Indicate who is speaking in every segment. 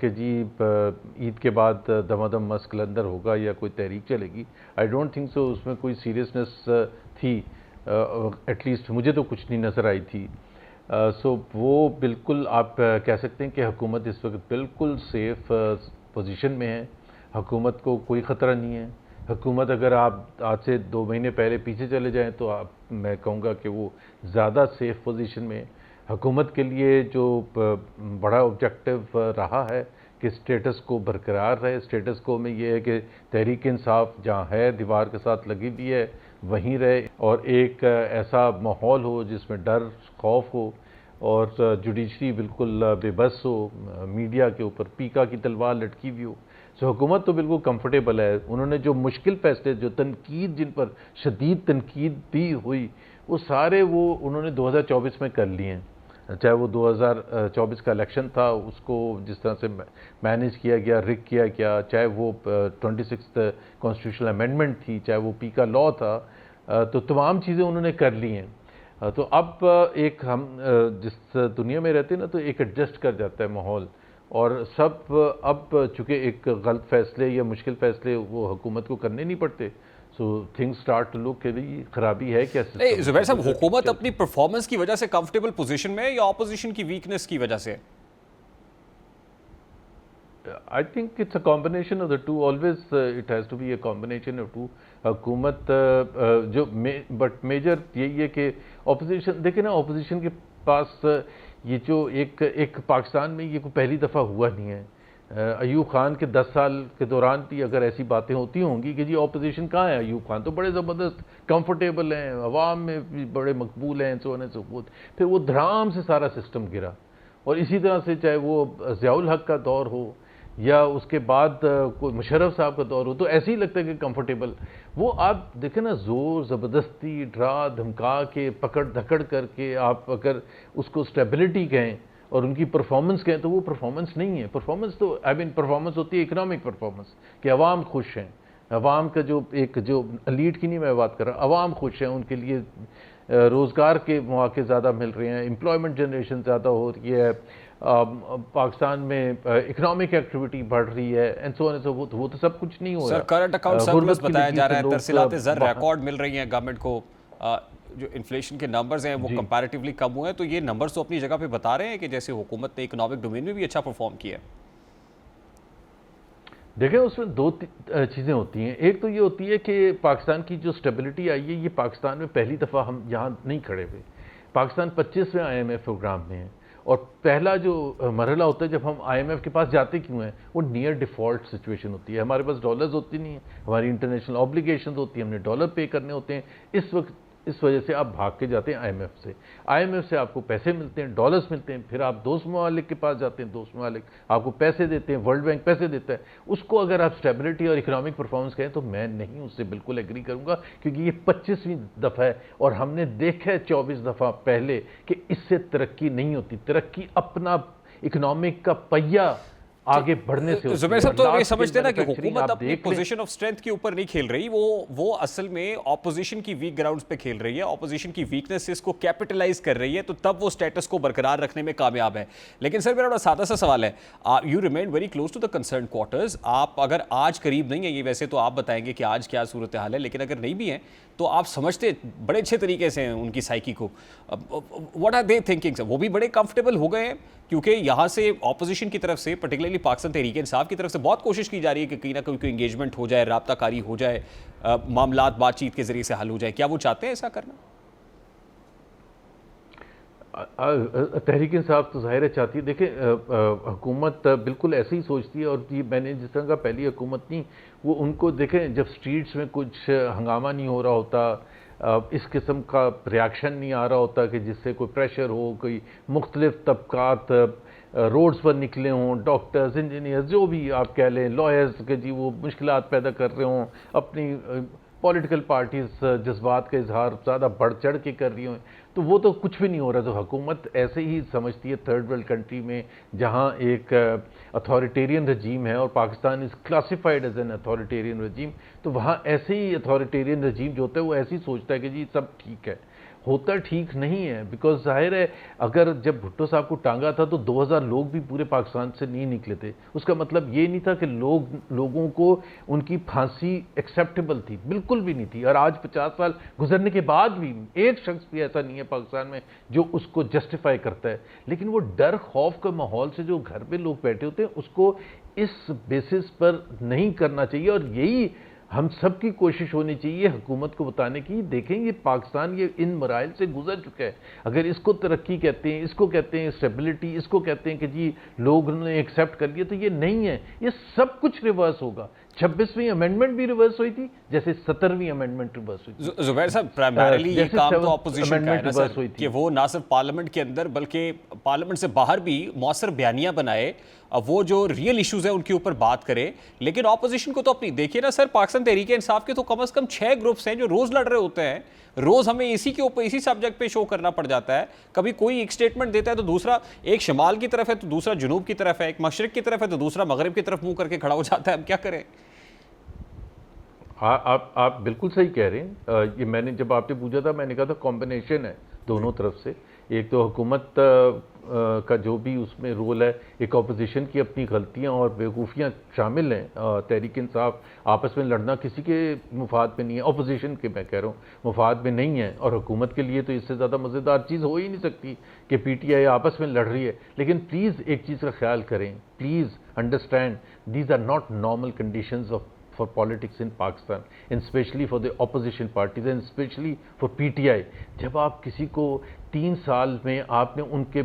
Speaker 1: کہ جی عید کے بعد دمادم مسک قلندر ہوگا یا کوئی تحریک چلے گی. آئی ڈونٹ تھنک سو اس میں کوئی سیریسنس تھی, ایٹ لیسٹ مجھے تو کچھ نہیں نظر آئی تھی. سو وہ بالکل آپ کہہ سکتے ہیں کہ حکومت اس وقت بالکل سیف پوزیشن میں ہے. حکومت کو کوئی خطرہ نہیں ہے. حکومت اگر آپ آج سے 2 مہینے پہلے پیچھے چلے جائیں تو میں کہوں گا کہ وہ زیادہ سیف پوزیشن میں ہے. حکومت کے لیے جو بڑا آبجیکٹو رہا ہے کہ اسٹیٹس کو برقرار رہے. اسٹیٹس کو میں یہ ہے کہ تحریک انصاف جہاں ہے دیوار کے ساتھ لگی ہوئی ہے وہیں رہے, اور ایک ایسا ماحول ہو جس میں ڈر خوف ہو, اور جوڈیشری بالکل بے بس ہو, میڈیا کے اوپر پیکا کی تلوار لٹکی ہوئی ہو. سو حکومت تو بالکل کمفرٹیبل ہے. انہوں نے جو مشکل فیصلے, جو تنقید, جن پر شدید تنقید بھی ہوئی, وہ سارے انہوں نے 2024 میں کر لیے ہیں. چاہے وہ 2024 کا الیکشن تھا, اس کو جس طرح سے مینیج کیا گیا, رگ کیا گیا, چاہے وہ 26 کانسٹیٹیوشنل امینڈمنٹ تھی, چاہے وہ پیکا لا تھا, تو تمام چیزیں انہوں نے کر لی ہیں. تو اب ایک ہم جس دنیا میں رہتے ہیں نا, تو ایک ایڈجسٹ کر جاتا ہے ماحول, اور سب اب چونکہ ایک غلط فیصلے یا مشکل فیصلے وہ حکومت کو کرنے نہیں پڑتے. Something start to look کہ خرابی ہے کیا.
Speaker 2: نہیں زبیر صاحب, حکومت اپنی پرفارمنس کی وجہ سے کمفرٹیبل پوزیشن میں ہے یا اپوزیشن کی ویکنس کی وجہ سے؟
Speaker 1: I think it's a combination of the two. Always it has to be a combination of two. حکومت جو بٹ میجر یہی ہے کہ اپوزیشن, دیکھیں نا, اپوزیشن کے پاس یہ جو ایک پاکستان میں یہ کوئی پہلی دفعہ ہوا نہیں ہے. ایوب خان کے 10 سال کے دوران بھی اگر ایسی باتیں ہوتی ہوں گی کہ جی اپوزیشن کہاں ہے, ایوب خان تو بڑے زبردست کمفرٹیبل ہیں, عوام میں بھی بڑے مقبول ہیں, سو آن اینڈ سو فورتھ. پھر وہ دھڑام سے سارا سسٹم گرا. اور اسی طرح سے چاہے وہ ضیاء الحق کا دور ہو یا اس کے بعد کوئی مشرف صاحب کا دور ہو, تو ایسے ہی لگتا ہے کہ کمفرٹیبل. وہ آپ دیکھیں نا, زور زبردستی ڈرا دھمکا کے پکڑ دھکڑ کر کے آپ اگر اس کو اسٹیبلٹی کہیں اور ان کی پرفارمنس کہیں تو وہ پرفارمنس نہیں ہے. پرفارمنس تو پرفارمنس ہوتی ہے اکنامک پرفارمنس, کہ عوام خوش ہیں, عوام کا جو لیڈ کی نہیں میں بات کر رہا, عوام خوش ہیں, ان کے لیے روزگار کے مواقع زیادہ مل رہے ہیں, امپلائمنٹ جنریشن زیادہ ہو رہی ہے, پاکستان میں اکنامک ایکٹیویٹی بڑھ رہی ہے, اینڈ سو آن سو. وہ تو سب کچھ نہیں ہو رہا.
Speaker 2: سر کرنٹ اکاؤنٹ سرپلس بتایا جا رہا ہے, ترسیلات زر ریکارڈ مل رہی ہیں گورنمنٹ کو, جو انفلیشن کے نمبرز ہیں وہ کمپیریٹیولی کم ہوئے ہیں, تو یہ نمبرز تو اپنی جگہ پہ بتا رہے ہیں کہ جیسے حکومت نے اکنامک ڈومین میں بھی اچھا پرفارم کیا ہے.
Speaker 1: دیکھیں اس میں 2 چیزیں ہوتی ہیں. ایک تو یہ ہوتی ہے کہ پاکستان کی جو سٹیبلٹی آئی ہے, یہ پاکستان میں پہلی دفعہ ہم یہاں نہیں کھڑے ہوئے. پاکستان 25ویں IMF پروگرام میں ہے, اور پہلا جو مرحلہ ہوتا ہے جب ہم IMF کے پاس جاتے کیوں ہیں, وہ نیئر ڈیفالٹ سچویشن ہوتی ہے. ہمارے پاس ڈالرز ہوتی نہیں ہیں, ہماری انٹرنیشنل آبلیگیشنز ہوتی ہیں, ہم نے ڈالر پے کرنے ہوتے ہیں. اس وجہ سے آپ بھاگ کے جاتے ہیں IMF سے. IMF سے آپ کو پیسے ملتے ہیں, ڈالرز ملتے ہیں, پھر آپ دوست ممالک کے پاس جاتے ہیں, دوست ممالک آپ کو پیسے دیتے ہیں, ورلڈ بینک پیسے دیتا ہے. اس کو اگر آپ اسٹیبلٹی اور اکنامک پرفارمنس کہیں تو میں نہیں اس سے بالکل ایگری کروں گا, کیونکہ یہ 25ویں دفعہ ہے, اور ہم نے دیکھا ہے 24 دفعہ پہلے کہ اس سے ترقی نہیں ہوتی. ترقی اپنا اکنامک کا پہیہ آگے بڑھنے سے.
Speaker 2: زبیر صاحب تو یہ سمجھتے ہیں نا کہ حکومت اپنی پوزیشن آف سٹرینتھ کے اوپر نہیں کھیل رہی, وہ اصل میں اپوزیشن کی ویک گراؤنڈز پہ کھیل رہی ہے, اپوزیشن کی ویکنسز کو کیپٹلائز کر رہی ہے, تو تب وہ سٹیٹس کو برقرار رکھنے میں کامیاب ہے. لیکن سر میرا بڑا سادہ سا سوال ہے, you remain very close to the concern quarters. آپ اگر آج قریب نہیں ہیں, یہ ویسے تو آپ بتائیں گے کہ آج کیا صورتحال ہے, لیکن اگر نہیں بھی ہیں تو آپ سمجھتے بڑے اچھے طریقے سے ہیں ان کی سائیکی کو. واٹ آر دے تھنکنگ سر؟ وہ بھی بڑے کمفرٹیبل ہو گئے ہیں, کیونکہ یہاں سے اپوزیشن کی طرف سے, پرٹیکولرلی پاکستان تحریک انصاف کی طرف سے بہت کوشش کی جا رہی ہے کہ کہیں نہ کہیں کوئی انگیجمنٹ ہو جائے, رابطہ کاری ہو جائے, معاملات بات چیت کے ذریعے سے حل ہو جائے. کیا وہ چاہتے ہیں ایسا کرنا؟
Speaker 1: تحریک انصاف تو ظاہر ہے چاہتی ہے. دیکھیں حکومت بالکل ایسے ہی سوچتی ہے, اور یہ میں نے جس طرح کا پہلی حکومت نہیں, وہ ان کو دیکھیں جب سٹریٹس میں کچھ ہنگامہ نہیں ہو رہا ہوتا, اس قسم کا ریاکشن نہیں آ رہا ہوتا کہ جس سے کوئی پریشر ہو, کوئی مختلف طبقات روڈز پر نکلے ہوں, ڈاکٹرز, انجینئرز, جو بھی آپ کہہ لیں, لائرز, کہ جی وہ مشکلات پیدا کر رہے ہوں, اپنی پولیٹیکل پارٹیز جذبات کا اظہار زیادہ بڑھ چڑھ کے کر رہی ہوں, تو وہ تو کچھ بھی نہیں ہو رہا. تو حکومت ایسے ہی سمجھتی ہے تھرڈ ورلڈ کنٹری میں جہاں ایک اتھارٹیرین رجیم ہے, اور Pakistan is classified as an authoritarian regime, تو وہاں ایسے ہی اتھارٹیرین رجیم جو ہوتا ہے وہ ایسے ہی سوچتا ہے کہ جی سب ٹھیک ہے. ہوتا ٹھیک نہیں ہے، بیکاز ظاہر ہے اگر جب بھٹو صاحب کو ٹانگا تھا تو 2000 لوگ بھی پورے پاکستان سے نہیں نکلے تھے. اس کا مطلب یہ نہیں تھا کہ لوگوں کو ان کی پھانسی ایکسیپٹیبل تھی، بالکل بھی نہیں تھی. اور آج 50 سال گزرنے کے بعد بھی ایک شخص بھی ایسا نہیں ہے پاکستان میں جو اس کو جسٹیفائی کرتا ہے. لیکن وہ ڈر خوف کا ماحول سے جو گھر پہ لوگ بیٹھے ہوتے ہیں اس کو اس بیسس پر نہیں کرنا چاہیے. اور یہی ہم سب کی کوشش ہونی چاہیے حکومت کو بتانے کی، دیکھیں یہ پاکستان یہ ان مراحل سے گزر چکا ہے. اگر اس کو ترقی کہتے ہیں، اس کو کہتے ہیں اسٹیبلٹی، اس کو کہتے ہیں کہ جی لوگ نے ایکسیپٹ کر لیا، تو یہ نہیں ہے. یہ سب کچھ ریورس ہوگا. 26ویں امینڈمنٹ بھی ریورس ہوئی تھی جیسے 17ویں امینڈمنٹ ریورس ہوئی تھی.
Speaker 2: زبیر صاحب پرائمریلی یہ کام تو اپوزیشن کا ہے نا سر،
Speaker 1: ہوئی
Speaker 2: کہ وہ نہ صرف پارلیمنٹ کے اندر بلکہ پارلیمنٹ سے باہر بھی مؤثر بیانیاں بنائے، وہ جو ریئل ایشوز ہیں ان کے اوپر بات کرے. لیکن اپوزیشن کو تو اپنی دیکھیے نا سر، پاکستان تحریک انصاف کے تو کم از کم 6 گروپس ہیں جو روز لڑ رہے ہوتے ہیں. روز ہمیں اسی کے اوپر اسی سبجیکٹ پہ شو کرنا پڑ جاتا ہے. کبھی کوئی ایک سٹیٹمنٹ دیتا ہے تو دوسرا ایک شمال کی طرف ہے تو دوسرا جنوب کی طرف ہے، ایک مشرق کی طرف ہے تو دوسرا مغرب کی طرف منہ کر کے کھڑا ہو جاتا ہے. اب کیا کریں؟
Speaker 1: آپ بالکل صحیح کہہ رہے ہیں. یہ میں نے جب آپ نے پوچھا تھا میں نے کہا تھا کمبینیشن ہے دونوں طرف سے. ایک تو حکومت کا جو بھی اس میں رول ہے، ایک اپوزیشن کی اپنی غلطیاں اور بیوقوفیاں شامل ہیں. تحریک انصاف آپس میں لڑنا کسی کے مفاد میں نہیں ہے، اپوزیشن کے میں کہہ رہا ہوں مفاد میں نہیں ہے. اور حکومت کے لیے تو اس سے زیادہ مزیدار چیز ہو ہی نہیں سکتی کہ پی ٹی آئی آپس میں لڑ رہی ہے. لیکن پلیز ایک چیز کا خیال کریں، please understand these are not normal conditions of for politics in Pakistan, and especially for the opposition parties and especially for PTI. جب آپ کسی کو 3 سال میں آپ نے ان کے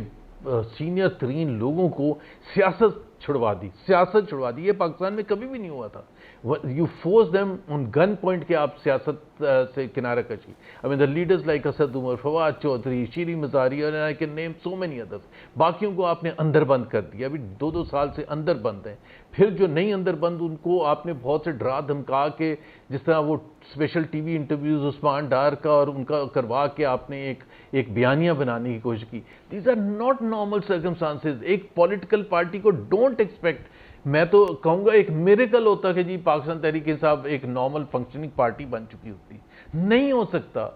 Speaker 1: سینئر ترین لوگوں کو سیاست چھڑوا دی، یہ پاکستان میں کبھی بھی نہیں ہوا تھا. You force them on gun point کہ آپ سیاست سے کنارہ کشی. I mean the leaders like Asad Umar, Fawad Chaudhry, Shireen Mazari اور I can name so many others. باقیوں کو آپ نے اندر بند کر دیا، ابھی 2 سال سے اندر بند ہیں. پھر جو نہیں اندر بند ان کو آپ نے بہت سے ڈرا دھمکا کے، جس طرح وہ اسپیشل ٹی وی انٹرویوز عثمان ڈار کا اور ان کا کروا کے آپ نے ایک بیانیہ بنانے کی کوشش کی. These are not normal circumstances. ایک پولیٹیکل پارٹی کو ڈونٹ ایکسپیکٹ. میں تو کہوں گا ایک میریکل ہوتا کہ جی پاکستان تحریک انصاف ایک نارمل فنکشننگ پارٹی بن چکی ہوتی. نہیں ہو سکتا.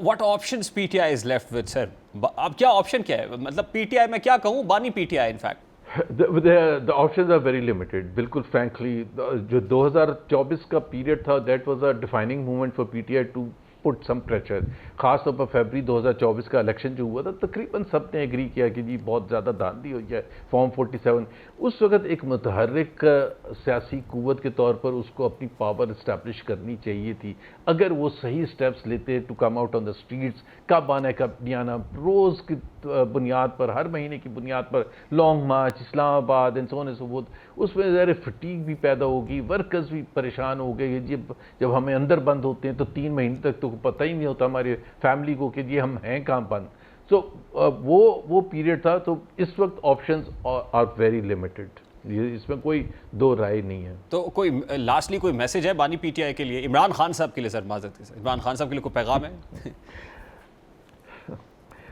Speaker 2: What options PTI is left with sir؟ اب کیا آپشن کیا ہے؟ مطلب پی ٹی آئی میں کیا کہوں، بانی P T I in fact.
Speaker 1: The options are very limited. بالکل frankly جو 2024 کا پیریڈ تھا that was a defining moment for PTI to put some pressure. خاص طور پر فیبری 2024 کا الیکشن جو ہوا تھا تقریباً سب نے ایگری کیا کہ جی بہت زیادہ دھاندلی ہوئی ہے. فارم 47 اس وقت ایک متحرک سیاسی قوت کے طور پر اس کو اپنی پاور اسٹیبلش کرنی چاہیے تھی. اگر وہ صحیح سٹیپس لیتے to come out on the streets, کب آنا ہے کب نہیں آنا، روز کی بنیاد پر، ہر مہینے کی بنیاد پر long march Islamabad and so on and so forth. اس میں ظاہر فٹیگ بھی پیدا ہوگی، ورکرز بھی پریشان ہو گئے. جب ہمیں اندر بند ہوتے ہیں تو 3 مہینے تک تو پتہ ہی نہیں ہوتا ہمارے فیملی کو کہ جی ہم ہیں کہاں بند. سو وہ پیریڈ تھا. تو اس وقت آپشنز آر ویری لمیٹڈ. اس میں کوئی 2 رائے نہیں ہے. تو
Speaker 2: کوئی لاسٹلی کوئی میسج ہے بانی پی ٹی آئی کے لیے، عمران خان صاحب کے لیے؟ سر معذرت کے ساتھ عمران خان صاحب کے لیے کوئی پیغام ہے؟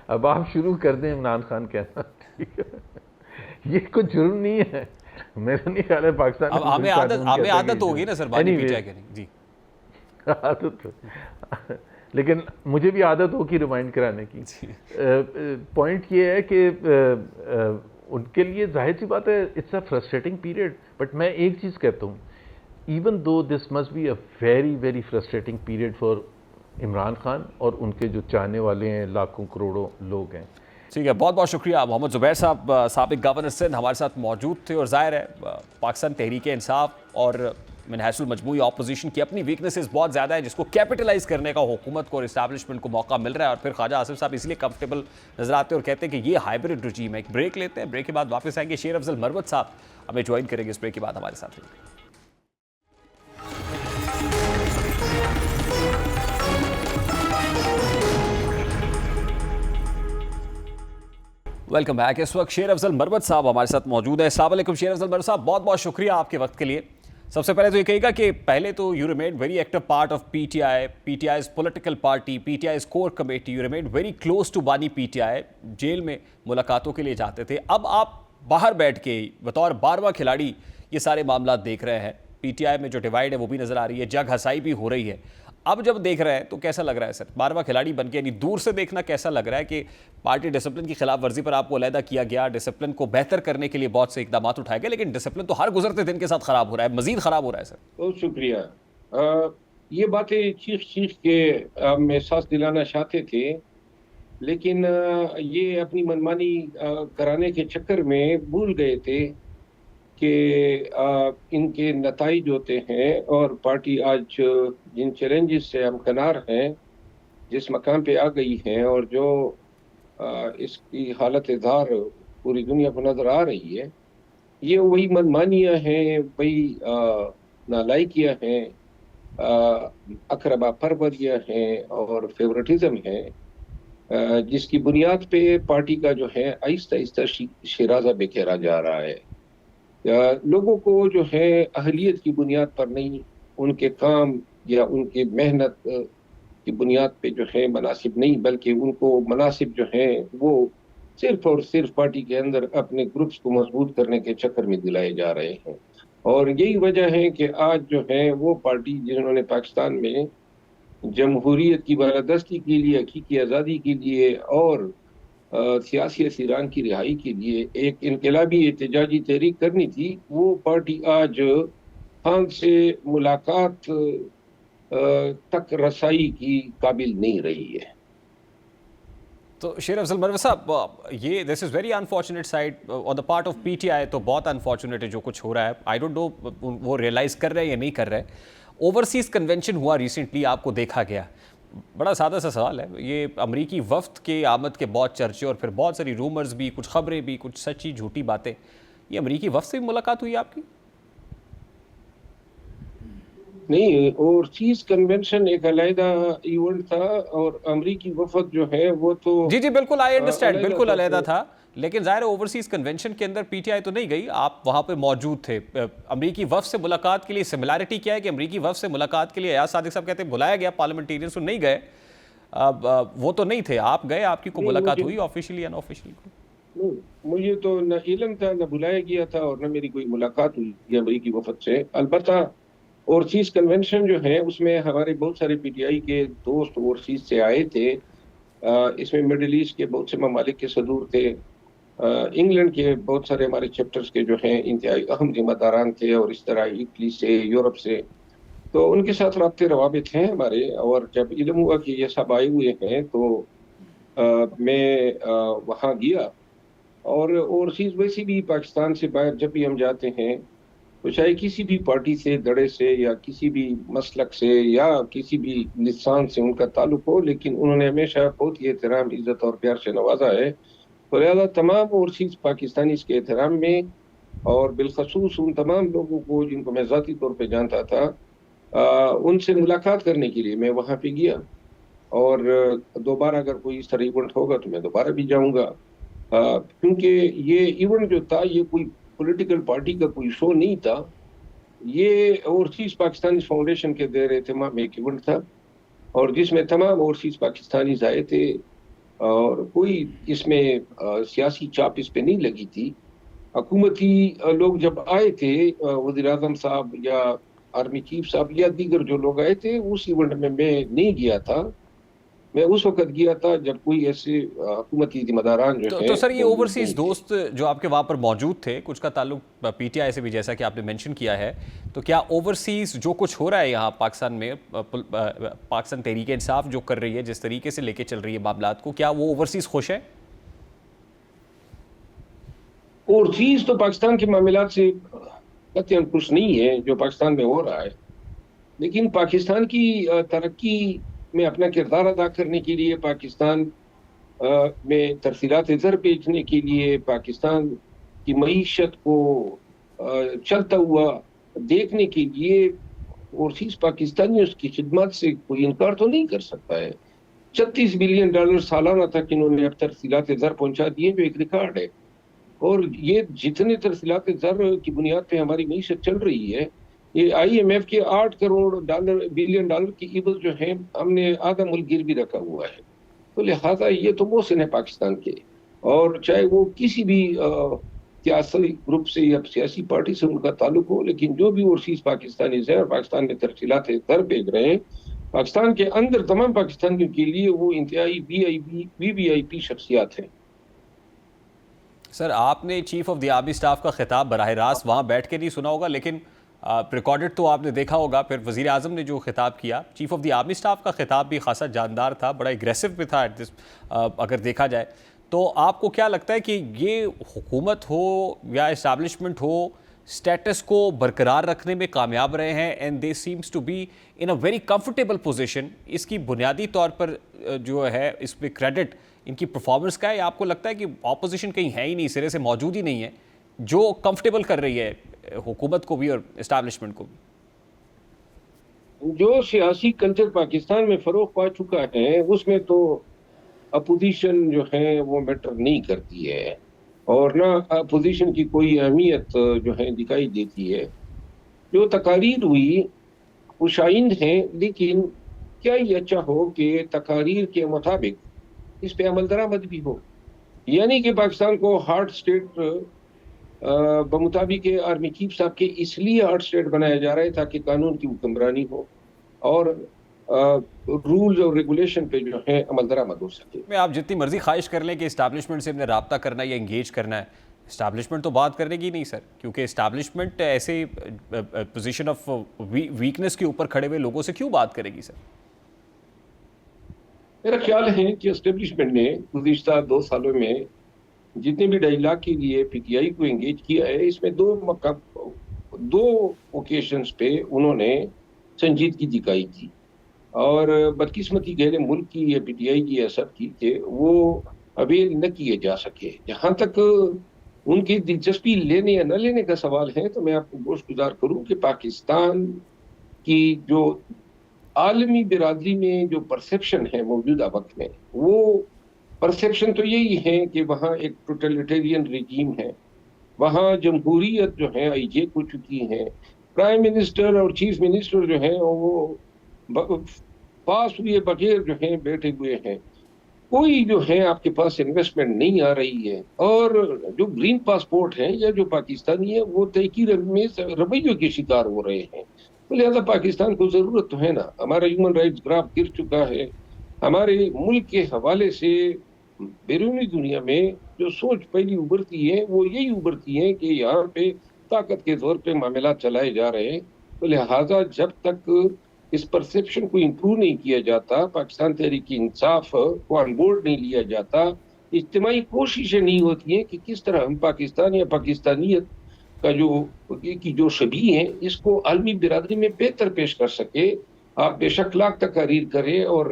Speaker 1: اب آپ شروع کر دیں عمران خان کہنا. یہ کوئی جرم نہیں ہے میرا نہیں خیال ہے پاکستان میں.
Speaker 2: ہمیں عادت ہوگی نا سر بانی پی ٹی آئی کریں. جی
Speaker 1: عادت، لیکن مجھے بھی عادت ہوگی ریمائنڈ کرانے کی. پوائنٹ یہ ہے کہ ان کے لیے ظاہر سی بات ہے it's a frustrating period. But میں ایک چیز کہتا ہوں، even though this must be a very very frustrating period for Imran Khan اور ان کے جو چاہنے والے ہیں لاکھوں کروڑوں لوگ ہیں.
Speaker 2: ٹھیک ہے، بہت بہت شکریہ. محمد زبیر صاحب سابق گورنر سندھ ہمارے ساتھ موجود تھے. اور ظاہر ہے پاکستان تحریک انصاف اور من حیث المجموعی اپوزیشن کی اپنی ویکنیسز بہت زیادہ ہے جس کو کیپٹلائز کرنے کا حکومت کو اور اسٹیبلشمنٹ کو موقع مل رہا ہے. اور پھر خواجہ آصف صاحب اس لیے کمفرٹیبل نظر آتے ہیں اور کہتے ہیں کہ یہ ہائبرڈ رجیم ہے. ایک بریک لیتے ہیں، بریک کے بعد واپس آئیں گے. شیر افضل مروت صاحب ہمیں جوائن کریں گے اس بریک کے بعد ہمارے ساتھ. Welcome back. اس وقت شیر افضل مروت صاحب ہمارے ساتھ موجود ہے. السلام علیکم شیر افضل مروت صاحب، بہت بہت شکریہ آپ کے وقت کے لیے. سب سے پہلے تو یہ کہے گا کہ پہلے تو you remained very active part of P T I, P T I's political party, P T I's core committee. You remained very close to بانی پی ٹی آئی. جیل میں ملاقاتوں کے لیے جاتے تھے. اب آپ باہر بیٹھ کے بطور 12واں کھلاڑی یہ سارے معاملات دیکھ رہے ہیں. پی ٹی آئی میں جو ڈیوائیڈ ہے وہ بھی نظر آ رہی ہے، جگ ہسائی بھی ہو رہی ہے. اب جب دیکھ رہے ہیں تو کیسا لگ رہا ہے سر؟ 12واں کھلاڑی بن کے، یعنی دور سے دیکھنا کیسا لگ رہا ہے کہ پارٹی ڈسپلن کی خلاف ورزی پر آپ کو علیحدہ کیا گیا، ڈسپلن کو بہتر کرنے کے لیے بہت سے اقدامات اٹھائے گئے، لیکن ڈسپلن تو ہر گزرتے دن کے ساتھ خراب ہو رہا ہے، مزید خراب ہو رہا ہے سر؟
Speaker 3: بہت شکریہ. یہ باتیں چیخ چیخ کے ہم احساس دلانا چاہتے تھے، لیکن یہ اپنی منمانی کرانے کے چکر میں بھول گئے تھے کہ ان کے نتائج ہوتے ہیں، اور پارٹی آج جن چیلنجز سے ہمکنار ہیں، جس مقام پہ آ گئی ہیں، اور جو اس کی حالت دار پوری دنیا کو نظر آ رہی ہے، یہ وہی منمانیاں ہیں، وہی نالائکیاں ہیں، اقربا پروریاں ہیں اور فیورٹزم ہیں، جس کی بنیاد پہ پارٹی کا جو ہے آہستہ آہستہ شیرازہ بکھیرا جا رہا ہے. لوگوں کو جو ہے اہلیت کی بنیاد پر نہیں، ان کے کام یا ان کی محنت کی بنیاد پہ جو ہے مناسب نہیں، بلکہ ان کو مناسب جو ہیں وہ صرف اور صرف پارٹی کے اندر اپنے گروپس کو مضبوط کرنے کے چکر میں دلائے جا رہے ہیں. اور یہی وجہ ہے کہ آج جو ہے وہ پارٹی جنہوں نے پاکستان میں جمہوریت کی بالادستی کے لیے، حقیقی آزادی کے لیے اور سیاسی اسیران کی رہائی کے لیے ایک انقلابی احتجاجی تحریک کرنی تھی، وہ پارٹی آج خان سے ملاقات تک رسائی کی قابل نہیں رہی ہے.
Speaker 2: تو شیر افضل مروی صاحب، یہ this is very unfortunate side on the part of P T I, تو بہت انفارچونیٹ ہے جو کچھ ہو رہا ہے. آئی ڈونٹ نو وہ ریئلائز کر رہے ہیں یا نہیں کر رہے. اوورسیز کنونشن ہوا ریسنٹلی، آپ کو دیکھا گیا. بڑا سادہ سا سوال ہے، یہ امریکی وفد کے آمد کے بہت چرچے اور پھر بہت ساری رومرز بھی، کچھ خبریں بھی، کچھ سچی جھوٹی باتیں. یہ امریکی وفد سے بھی ملاقات ہوئی آپ کی؟
Speaker 3: نہیں، اوورسیز کنونشن ایک علیحدہ ایونٹ تھا، اور امریکی وفد جو ہے وہ تو
Speaker 2: جی بالکل، آئی انڈرسٹینڈ، بالکل علیحدہ تھا. لیکن ظاہر اوورسیز کنونشن کے اندر پی ٹی آئی تو نہیں گئی، آپ وہاں پہ موجود تھے. امریکی وفد سے ملاقات کے لیے سملیرٹی کیا ہے کہ امریکی وفد سے ملاقات کے لیے ایاز صادق صاحب کہتے ہیں بلایا گیا پارلیمنٹیرینز تو نہیں گئے؟ وہ تو نہیں تھے، آپ گئے، آپ کی کو ملاقات ہوئی آفیشلی ان آفیشلی؟
Speaker 3: مجھے تو نہ علم تھا، نہ بلایا گیا تھا، اور نہ میری کوئی ملاقات ہوئی امریکی وفد سے. البتہ اوورسیز کنونشن جو ہے اس میں ہمارے بہت سارے پی ٹی آئی کے دوست اوورسیز سے آئے تھے. اس میں مڈل ایسٹ کے بہت سے ممالک کے صدور تھے، انگلینڈ کے بہت سارے ہمارے چیپٹرز کے جو ہیں انتہائی اہم ذمہ داران تھے، اور اس طرح اٹلی سے، یورپ سے. تو ان کے ساتھ رابطے روابط ہیں ہمارے. اور جب علم ہوا کہ یہ سب آئے ہوئے ہیں تو میں وہاں گیا. اور اوورسیز ویسے بھی پاکستان سے باہر جب بھی ہم جاتے ہیں تو چاہے کسی بھی پارٹی سے، دڑے سے، یا کسی بھی مسلک سے، یا کسی بھی لسان سے ان کا تعلق ہو، لیکن انہوں نے ہمیشہ بہت ہی احترام، عزت اور پیار سے نوازا ہے. تو لہٰذا تمام اوورسیز پاکستانی اس کے احترام میں، اور بالخصوص ان تمام لوگوں کو جن کو میں ذاتی طور پہ جانتا تھا، ان سے ملاقات کرنے کے لیے میں وہاں پہ گیا. اور دوبارہ اگر کوئی اس طرح ایونٹ ہوگا تو میں دوبارہ بھی جاؤں گا، کیونکہ یہ ایونٹ جو تھا یہ کوئی پولیٹیکل پارٹی کا کوئی شو نہیں تھا. یہ اوورسیز پاکستانی فاؤنڈیشن کے دیر اہتمام ایک ایونٹ تھا، اور جس میں تمام اوورسیز پاکستانیز آئے تھے، اور کوئی اس میں سیاسی چاپ اس پہ نہیں لگی تھی. حکومتی لوگ جب آئے تھے، وزیر اعظم صاحب یا آرمی چیف صاحب یا دیگر جو لوگ آئے تھے، اس ایونٹ میں نہیں گیا تھا. میں اس وقت گیا تھا جب کوئی ایسے حکومتی ذمہ داران جو ہیں.
Speaker 2: تو سر یہ اوورسیز دوست جو آپ کے وہاں پر موجود تھے، کچھ کا تعلق پی ٹی آئی سے بھی جیسا کہ آپ نے مینشن کیا ہے، تو کیا اوورسیز جو کچھ ہو رہا ہے یہاں پاکستان میں، پاکستان تحریک انصاف جو کر رہی ہے، جس طریقے سے لے کے چل رہی ہے معاملات کو، کیا وہ اوورسیز خوش ہے؟
Speaker 3: اوورسیز تو پاکستان کے معاملات سے قطعاً خوش نہیں ہے جو پاکستان میں ہو رہا ہے، لیکن پاکستان کی ترقی میں اپنا کردار ادا کرنے کے لیے، پاکستان میں ترسیلات زر بیچنے کے لیے، پاکستان کی معیشت کو چلتا ہوا دیکھنے کے لیے اوورسیز پاکستانی اس کی خدمات سے کوئی انکار تو نہیں کر سکتا ہے. $36 بلین سالانہ تک انہوں نے اب ترسیلات زر پہنچا دیے، جو ایک ریکارڈ ہے. اور یہ جتنے ترسیلات زر کی بنیاد پہ ہماری معیشت چل رہی ہے، یہ آئی ایم ایف کے $8 بلین کی عوض جو ہے ہم نے آدھا ملک گروی رکھا ہوا ہے. تو لہٰذا یہ تو محسن ہے پاکستان کے، اور چاہے وہ کسی بھی سیاسی گروپ سے یا سیاسی پارٹی سے ان کا تعلق ہو، لیکن جو بھی اوورسیز پاکستانی ہیں اور پاکستان میں ترسیلات زر بھیج رہے ہیں، پاکستان کے اندر تمام پاکستانیوں کے لیے وہ انتہائی وی آئی پی شخصیات ہیں۔
Speaker 2: سر آپ نے chief of the army staff کا خطاب براہ راست وہاں بیٹھ کے نہیں سنا ہوگا، لیکن ریکارڈڈ تو آپ نے دیکھا ہوگا۔ پھر وزیر اعظم نے جو خطاب کیا، chief of the army staff کا خطاب بھی خاصا جاندار تھا، بڑا اگریسو بھی تھا اگر دیکھا جائے تو۔ آپ کو کیا لگتا ہے کہ یہ حکومت ہو یا اسٹیبلشمنٹ ہو، اسٹیٹس کو برقرار رکھنے میں کامیاب رہے ہیں and they seems to be in a very comfortable position? اس کی بنیادی طور پر جو ہے اس پہ کریڈٹ ان کی پرفارمنس کا ہے، یا آپ کو لگتا ہے کہ اپوزیشن کہیں ہے ہی نہیں، سرے سے موجود ہی نہیں ہے جو کمفرٹیبل کر رہی ہے حکومت کو بھی اور اسٹیبلشمنٹ کو بھی؟
Speaker 3: جو سیاسی کلچر پاکستان میں فروغ پا چکا ہے اس میں تو اپوزیشن جو ہے وہ میٹر نہیں کرتی ہے، اور نہ اپوزیشن کی کوئی اہمیت جو ہے دکھائی دیتی ہے۔ جو تقاریر ہوئی خوشائند ہیں، لیکن کیا یہ اچھا ہو کہ تقاریر کے مطابق اس پہ عمل درآمد بھی ہو؟ یعنی کہ پاکستان کو ہارڈ اسٹیٹ بمطابق آرمی چیف صاحب کے اس لیے ہارڈ اسٹیٹ بنایا جا رہا ہے تاکہ قانون کی حکمرانی ہو اور رولز اور ریگولیشن پہ جو ہے عمل درآمد ہو سکے۔
Speaker 2: میں آپ جتنی مرضی خواہش کر لیں کہ اسٹیبلشمنٹ سے ہم نے رابطہ کرنا ہے یا انگیج کرنا ہے، اسٹیبلشمنٹ تو بات کرنے کی نہیں سر، کیونکہ اسٹیبلشمنٹ ایسے پوزیشن آف ویکنس کے اوپر کھڑے ہوئے لوگوں سے کیوں بات کرے گی سر؟
Speaker 3: میرا خیال ہے کہ اسٹیبلشمنٹ نے گزشتہ 2 سالوں میں جتنے بھی ڈائیلاگ کے لیے پی ٹی آئی کو انگیج کیا ہے، اس میں دو اوکیشنز پہ انہوں نے سنجیدگی دکھائی تھی، اور بدقسمتی گہرے ملک کی یا پی ٹی آئی کی یا سب کی کہ وہ اویل نہ کیے جا سکے۔ جہاں تک ان کی دلچسپی لینے یا نہ لینے کا سوال ہے تو میں آپ کو گوش گزار کروں کہ پاکستان کی جو عالمی برادری میں جو پرسیپشن ہے موجودہ وقت میں، وہ پرسیپشن تو یہی ہے کہ وہاں ایک ٹوٹلیٹیرین ریجیم ہے، وہاں جمہوریت جو ہے ایجیک ہو چکی ہے، پرائم منسٹر اور چیف منسٹر جو ہیں وہ پاس ہوئے بغیر جو ہیں بیٹھے ہوئے ہیں، کوئی جو ہے آپ کے پاس انویسٹمنٹ نہیں آ رہی ہے، اور جو گرین پاسپورٹ ہیں یا جو پاکستانی ہیں وہ تحقیر میں رویوں کے شکار ہو رہے ہیں۔ تو لہذا پاکستان کو ضرورت تو ہے نا، ہمارا ہیومن رائٹس گراف گر چکا ہے، ہمارے ملک کے حوالے سے بیرونی دنیا میں جو سوچ پہلی ابھرتی ہے وہ یہی ابھرتی ہے کہ یہاں پہ طاقت کے زور پہ معاملات چلائے جا رہے ہیں۔ تو لہٰذا جب تک اس پرسیپشن کو امپروو نہیں کیا جاتا، پاکستان تحریک انصاف کو آن بورڈ نہیں لیا جاتا، اجتماعی کوششیں نہیں ہوتی ہیں کہ کس طرح ہم پاکستان یا پاکستانیت کا جو شبیہ ہیں اس کو عالمی برادری میں بہتر پیش کر سکے۔ آپ بے شک لاکھ تقاریر کریں اور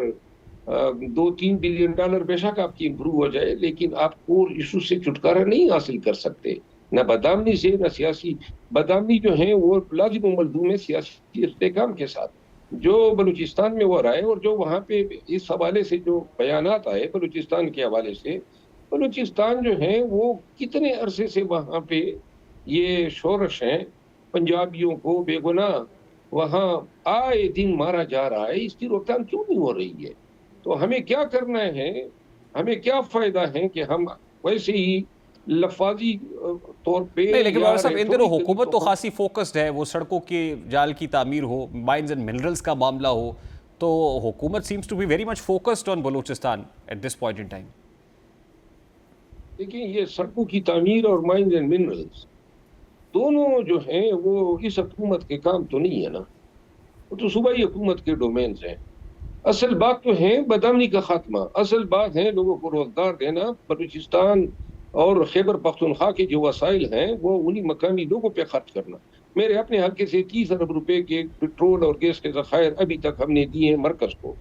Speaker 3: $2-3 بلین بے شک آپ کی امپروو ہو جائے، لیکن آپ کور ایشو سے چھٹکارا نہیں حاصل کر سکتے، نہ بدامنی سے، نہ سیاسی بدامنی جو ہے وہ لازم و ملزوم ہے سیاسی استحکام کے ساتھ۔ جو بلوچستان میں ہو رہا ہے اور جو وہاں پہ اس حوالے سے جو بیانات آئے بلوچستان کے حوالے سے، بلوچستان جو ہے وہ کتنے عرصے سے وہاں پہ یہ شورش ہیں، پنجابیوں کو بے گناہ وہاں آئے دن مارا جا رہا ہے، اس کی روک تھام کیوں نہیں ہو رہی ہے؟ تو ہمیں کیا کرنا ہے، ہمیں کیا فائدہ ہے کہ ہم ویسے ہی لفاظی طور پہ؟
Speaker 2: نہیں، لیکن بابا صاحب ان دنوں حکومت تو خاصی فوکسڈ ہے، وہ سڑکوں کے جال کی تعمیر ہو، مائنز اینڈ منرلز کا معاملہ ہو، تو حکومت seems to be very much focused on Balochistan at this point in time.
Speaker 3: دیکھیں، یہ سڑکوں کی تعمیر اور مائنز اینڈ منرلز دونوں جو ہیں وہ اس حکومت کے کام تو نہیں ہے نا، وہ تو صوبائی حکومت کے ڈومینز ہیں۔ اصل بات تو ہے بدامنی کا خاتمہ، اصل بات ہے لوگوں کو روزگار دینا۔ بلوچستان اور خیبر پختونخوا کے جو وسائل ہیں وہ انہی مقامی لوگوں پہ خرچ کرنا۔ میرے اپنے حلقے سے 30 ارب روپے کے پیٹرول اور گیس کے ذخائر ابھی تک ہم نے دیے ہیں مرکز کو،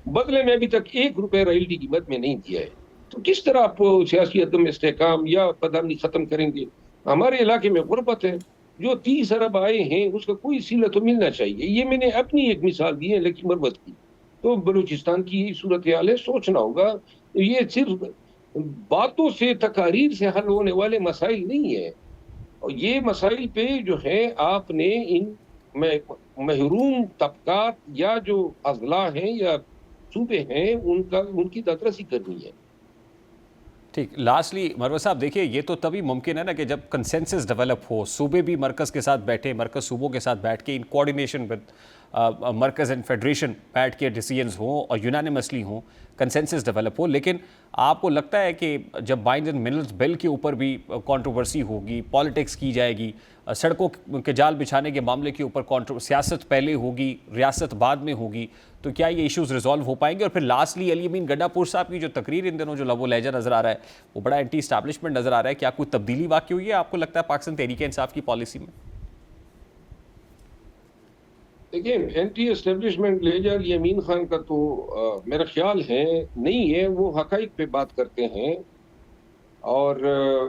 Speaker 3: بدلے میں ابھی تک 1 روپے رائلٹی کی مد میں نہیں دیا ہے۔ تو کس طرح آپ سیاسی عدم استحکام یا بدامنی ختم کریں گے؟ ہمارے علاقے میں غربت ہے، جو 30 ارب آئے ہیں اس کا کوئی صلہ تو ملنا چاہیے۔ یہ میں نے اپنی ایک مثال دی ہے لیکن مربت کی، تو بلوچستان کی یہی صورتحال ہے۔ سوچنا ہوگا، یہ صرف باتوں سے تقاریر سے حل ہونے والے مسائل نہیں ہیں، اور یہ مسائل پہ جو ہے آپ نے ان محروم طبقات یا جو اضلاع ہیں یا صوبے ہیں ان کی دسترسی کرنی ہے۔
Speaker 2: ٹھیک، لاسٹلی مروت صاحب دیکھیے، یہ تو تبھی ممکن ہے نا کہ جب کنسنسس ڈیولپ ہو، صوبے بھی مرکز کے ساتھ بیٹھے، مرکز صوبوں کے ساتھ بیٹھ کے ان کوارڈینیشن ود مرکز اینڈ فیڈریشن بیٹھ کے ڈیسیجنز ہوں اور یونانیمسلی ہوں، کنسنسس ڈیولپ ہو. لیکن آپ کو لگتا ہے کہ جب مائنز اینڈ منرلز بل کے اوپر بھی کنٹروورسی ہوگی، پالیٹکس کی جائے گی، سڑکوں کے جال بچھانے کے معاملے کے اوپر سیاست پہلے ہوگی، ریاست بعد میں ہوگی، تو کیا یہ ایشوز ریزالو ہو پائیں گے؟ اور پھر لاسٹلی علی امین گڈھا پور صاحب کی جو تقریر ان دنوں جو لب و لہجہ نظر آ رہا ہے وہ بڑا اینٹی اسٹیبلشمنٹ نظر آ رہا ہے، کیا کوئی تبدیلی واقع ہوئی ہے آپ کو لگتا ہے پاکستان تحریک انصاف کی پالیسی میں؟
Speaker 3: دیکھیں، اینٹی اسٹیبلشمنٹ لیجر یمین خان کا تو میرا خیال ہے نہیں ہے، وہ حقائق پہ بات کرتے ہیں. اور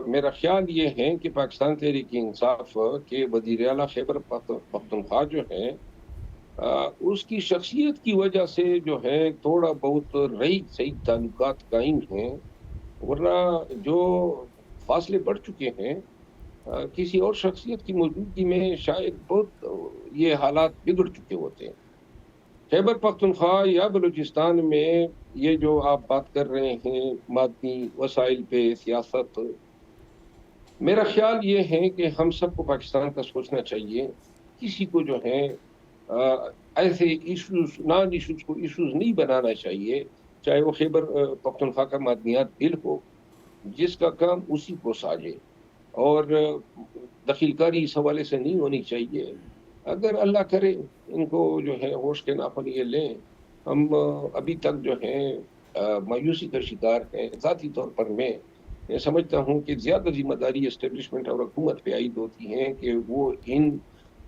Speaker 3: میرا خیال یہ ہے کہ پاکستان تحریک انصاف کے وزیر اعلیٰ خیبر پختونخوا جو ہیں اس کی شخصیت کی وجہ سے جو ہے تھوڑا بہت صحیح تعلقات قائم ہیں، ورنہ جو فاصلے بڑھ چکے ہیں کسی اور شخصیت کی موجودگی میں شاید بہت یہ حالات بگڑ چکے ہوتے ہیں. خیبر پختونخوا یا بلوچستان میں یہ جو آپ بات کر رہے ہیں مادی وسائل پہ سیاست، میرا خیال یہ ہے کہ ہم سب کو پاکستان کا سوچنا چاہیے. کسی کو جو ہے ایسے ایشوز کو ایشوز نہیں بنانا چاہیے، چاہے وہ خیبر پختونخوا کا معدنیات بل ہو، جس کا کام اسی کو ساجے، اور دخیل کاری اس حوالے سے نہیں ہونی چاہیے. اگر اللہ کرے ان کو جو ہے ہوش کے ناخن یہ لیں. ہم ابھی تک جو ہے مایوسی کا شکار ہیں. ذاتی طور پر میں سمجھتا ہوں کہ زیادہ ذمہ داری اسٹیبلشمنٹ اور حکومت پہ عائد ہوتی ہیں کہ وہ ان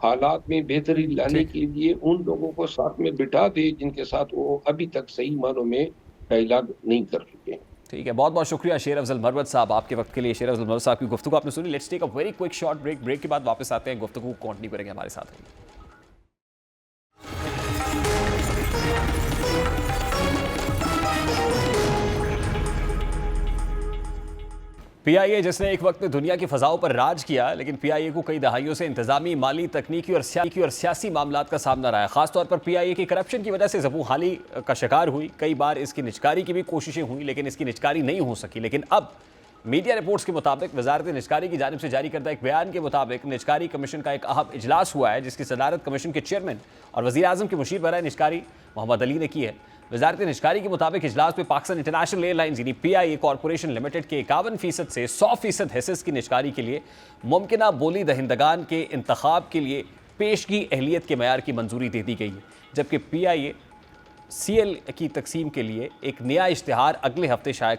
Speaker 3: حالات میں بہتری لانے کے لیے ان لوگوں کو ساتھ میں بٹھا دے جن کے ساتھ وہ ابھی تک صحیح معنوں میں علاج نہیں کر چکے ہیں.
Speaker 2: ٹھیک ہے، بہت بہت شکریہ شیر افضل مروت صاحب آپ کے وقت کے لیے. شیر افضل مروت صاحب کی گفتگو آپ نے سنی. Let's take a very quick short break. Break کے بعد واپس آتے ہیں، گفتگو کنٹینیو کریں گے، ہمارے ساتھ رہیے. پی آئی اے جس نے ایک وقت میں دنیا کی فضاؤں پر راج کیا، لیکن پی آئی اے کو کئی دہائیوں سے انتظامی، مالی، تکنیکی اور سیاسی معاملات کا سامنا رہا ہے. خاص طور پر پی آئی اے کی کرپشن کی وجہ سے زبوں حالی کا شکار ہوئی. کئی بار اس کی نجکاری کی بھی کوششیں ہوئیں لیکن اس کی نجکاری نہیں ہو سکی. لیکن اب میڈیا رپورٹس کے مطابق وزارت نجکاری کی جانب سے جاری کردہ ایک بیان کے مطابق نجکاری کمیشن کا ایک اہم اجلاس ہوا ہے، جس کی صدارت کمیشن کے چیئرمین اور وزیر اعظم کے مشیر برائے نجکاری محمد علی نے کی ہے. وزارت نجکاری کے مطابق اجلاس میں پاکستان انٹرنیشنل ایئر لائنز یعنی پی آئی اے کارپوریشن لمیٹڈ کے 51% سے 100% حصص کی نجکاری کے لیے ممکنہ بولی دہندگان کے انتخاب کے لیے پیشگی اہلیت کے معیار کی منظوری دے دی گئی ہے، جبکہ پی آئی اے سی ایل کی تقسیم کے لیے ایک نیا اشتہار اگلے ہفتے شائع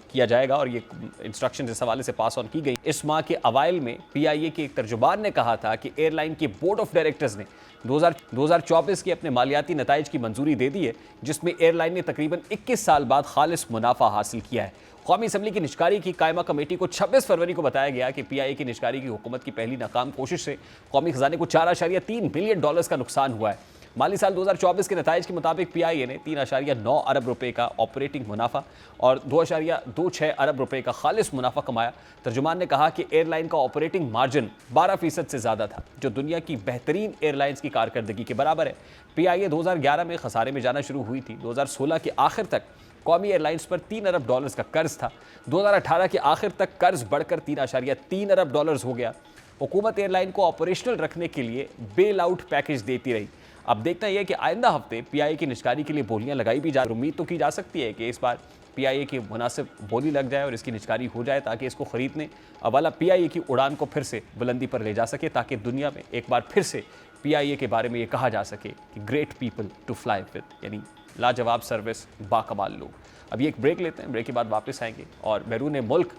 Speaker 2: کیا جائے گا، اور یہ انسٹرکشن اس حوالے سے پاس آن کی گئی. اس ماہ کے اوائل میں پی آئی اے کے ایک ترجمان نے کہا تھا کہ ایئر لائن کے بورڈ آف ڈائریکٹرز نے 2024 کے اپنے مالیاتی نتائج کی منظوری دے دی ہے، جس میں ایئر لائن نے تقریباً 21 سال بعد خالص منافع حاصل کیا ہے. قومی اسمبلی کی نجکاری کی قائمہ کمیٹی کو 26 فروری کو بتایا گیا کہ پی آئی اے کی نجکاری کی حکومت کی پہلی ناکام کوشش سے قومی خزانے کو $4.3 بلین کا نقصان ہوا ہے. مالی سال 2024 کے نتائج کے مطابق پی آئی اے نے $3.9 ارب کا آپریٹنگ منافع اور $2.26 ارب کا خالص منافع کمایا. ترجمان نے کہا کہ ایئر لائن کا آپریٹنگ مارجن 12% سے زیادہ تھا، جو دنیا کی بہترین ایئر لائنز کی کارکردگی کے برابر ہے. پی آئی اے 2011 میں خسارے میں جانا شروع ہوئی تھی. 2016 کے آخر تک قومی ایئر لائنز پر $3 ارب کا قرض تھا. 2018 کے آخر تک قرض بڑھ کر $3.3 ارب ہو گیا. حکومت ایئر لائن کو آپریشنل رکھنے کے لیے بیل آؤٹ پیکج دیتی رہی. اب دیکھنا یہ ہے کہ آئندہ ہفتے پی آئی اے کی نجکاری کے لیے بولیاں لگائی بھی جائیں. امید تو کی جا سکتی ہے کہ اس بار پی آئی اے کی مناسب بولی لگ جائے اور اس کی نجکاری ہو جائے، تاکہ اس کو خریدنے والا پی آئی اے کی اڑان کو پھر سے بلندی پر لے جا سکے، تاکہ دنیا میں ایک بار پھر سے پی آئی اے کے بارے میں یہ کہا جا سکے کہ great people to fly with, یعنی لاجواب سروس، باکمال لوگ. اب یہ ایک بریک لیتے ہیں، بریک کے بعد واپس آئیں گے اور بیرون ملک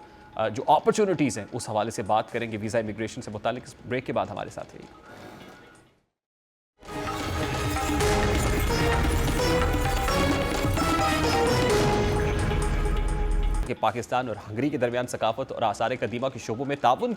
Speaker 2: جو اپرچونٹیز ہیں اس حوالے سے بات کریں گے، ویزا امیگریشن سے متعلق. اس بریک کے بعد ہمارے ساتھ رہیے. کہ پاکستان اور ہنگری کے درمیان ثقافت اور آثار قدیمہ کے شعبوں میں تعاون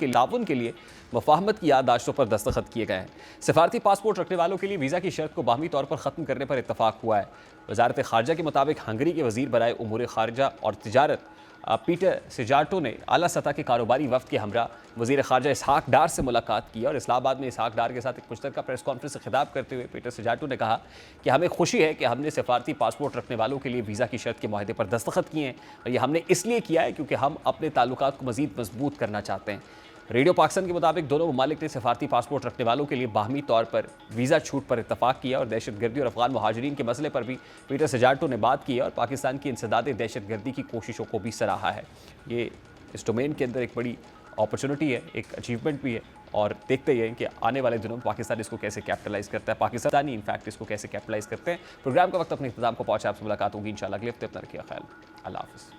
Speaker 2: کے لیے مفاہمت کی یادداشتوں پر دستخط کیے گئے ہیں. سفارتی پاسپورٹ رکھنے والوں کے لیے ویزا کی شرط کو باہمی طور پر ختم کرنے پر اتفاق ہوا ہے. وزارت خارجہ کے مطابق ہنگری کے وزیر برائے امور خارجہ اور تجارت پیٹر سجارٹو نے اعلیٰ سطح کے کاروباری وفد کے ہمراہ وزیر خارجہ اسحاق ڈار سے ملاقات کی، اور اسلام آباد میں اسحاق ڈار کے ساتھ ایک مشترکہ پریس کانفرنس سے خطاب کرتے ہوئے پیٹر سجارٹو نے کہا کہ ہمیں خوشی ہے کہ ہم نے سفارتی پاسپورٹ رکھنے والوں کے لیے ویزا کی شرط کے معاہدے پر دستخط کیے ہیں، اور یہ ہم نے اس لیے کیا ہے کیونکہ ہم اپنے تعلقات کو مزید مضبوط کرنا چاہتے ہیں. ریڈیو پاکستان کے مطابق دونوں ممالک نے سفارتی پاسپورٹ رکھنے والوں کے لیے باہمی طور پر ویزا چھوٹ پر اتفاق کیا اور دہشت گردی اور افغان مہاجرین کے مسئلے پر بھی پیٹر سجارٹو نے بات کی ہے اور پاکستان کی انسداد دہشت گردی کی کوششوں کو بھی سراہا ہے. یہ اس ڈومین کے اندر ایک بڑی اپرچونٹی ہے, ایک اچیومنٹ بھی ہے, اور دیکھتے ہیں کہ آنے والے دنوں میں پاکستان اس کو کیسے کیپٹلائز کرتا ہے, پاکستانی انفیکٹ اس کو کیسے کیپٹلائز کرتے ہیں. پروگرام کا وقت اپنے اختتام کو پہنچا, آپ سے ملاقات ہوگی انشاءاللہ اگلے ہفتے. اپنا رکھیے خیال. اللہ حافظ.